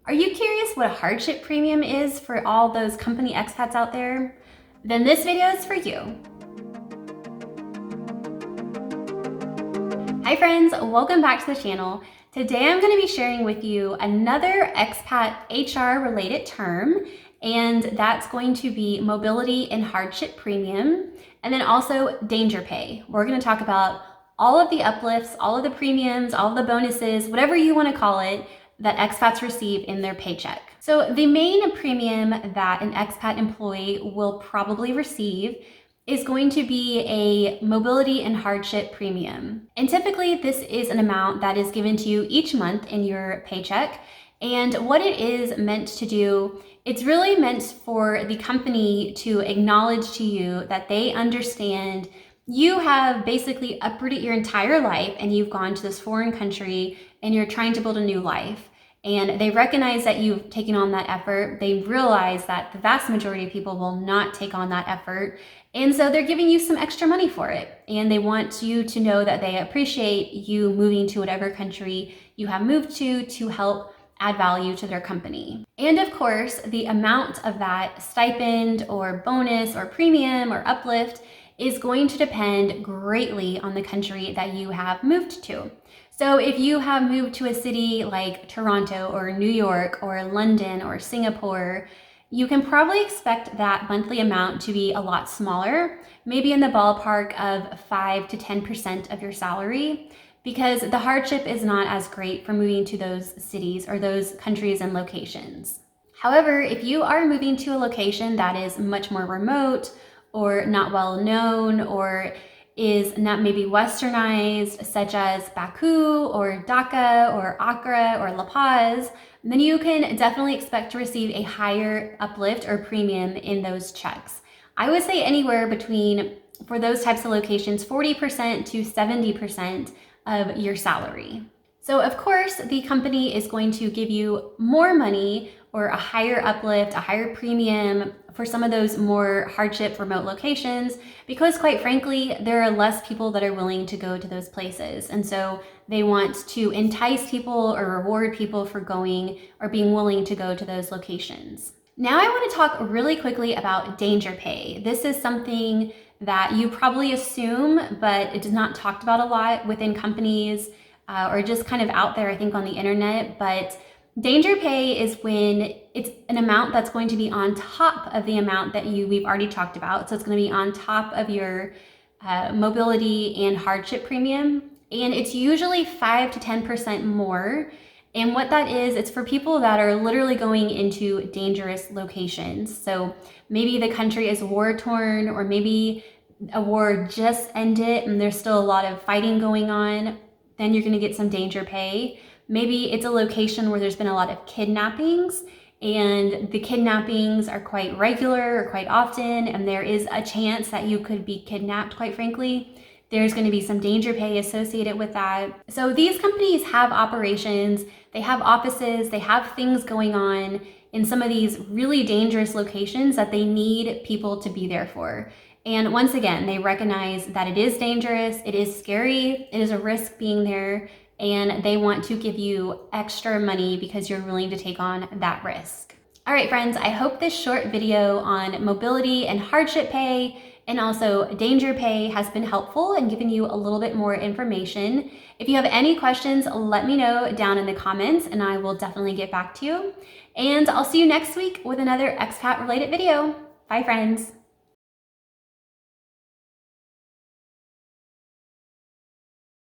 Are you curious what a hardship premium is for all those company expats out there? Then this video is for you. Hi friends, welcome back to the channel. Today I'm going to be sharing with you another expat HR related term, and that's going to be mobility and hardship premium, and then also danger pay. We're going to talk about all of the uplifts, all of the premiums, all of the bonuses, whatever you want to call it, that expats receive in their paycheck. So the main premium that an expat employee will probably receive is going to be a mobility and hardship premium. And typically this is an amount that is given to you each month in your paycheck. And what it is meant to do, it's really meant for the company to acknowledge to you that they understand you have basically uprooted your entire life and you've gone to this foreign country and you're trying to build a new life. And they recognize that you've taken on that effort. They realize that the vast majority of people will not take on that effort. And so they're giving you some extra money for it. And they want you to know that they appreciate you moving to whatever country you have moved to help add value to their company. And of course, the amount of that stipend or bonus or premium or uplift is going to depend greatly on the country that you have moved to. So if you have moved to a city like Toronto or New York or London or Singapore, you can probably expect that monthly amount to be a lot smaller, maybe in the ballpark of 5 to 10% of your salary, because the hardship is not as great for moving to those cities or those countries and locations. However, if you are moving to a location that is much more remote or not well known or is not maybe westernized, such as Baku or Dhaka or Accra or La Paz, then you can definitely expect to receive a higher uplift or premium in those checks. I would say anywhere between, for those types of locations, 40% to 70% of your salary. So of course, the company is going to give you more money or a higher uplift, a higher premium for some of those more hardship remote locations, because quite frankly, there are less people that are willing to go to those places. And so they want to entice people or reward people for going or being willing to go to those locations. Now I want to talk really quickly about danger pay. This is something that you probably assume, but it is not talked about a lot within companies or just kind of out there, I think, on the internet. But danger pay is when it's an amount that's going to be on top of the amount that we've already talked about. So it's going to be on top of your mobility and hardship premium. And it's usually 5 to 10% more. And what that is, it's for people that are literally going into dangerous locations. So maybe the country is war torn, or maybe a war just ended and there's still a lot of fighting going on. Then you're going to get some danger pay. Maybe it's a location where there's been a lot of kidnappings and the kidnappings are quite regular or quite often, and there is a chance that you could be kidnapped, quite frankly. There's going to be some danger pay associated with that. So these companies have operations, they have offices, they have things going on in some of these really dangerous locations that they need people to be there for. And once again, they recognize that it is dangerous, it is scary, it is a risk being there, and they want to give you extra money because you're willing to take on that risk. All right, friends, I hope this short video on mobility and hardship pay and also danger pay has been helpful and given you a little bit more information. If you have any questions, let me know down in the comments and I will definitely get back to you. And I'll see you next week with another expat related video. Bye, friends.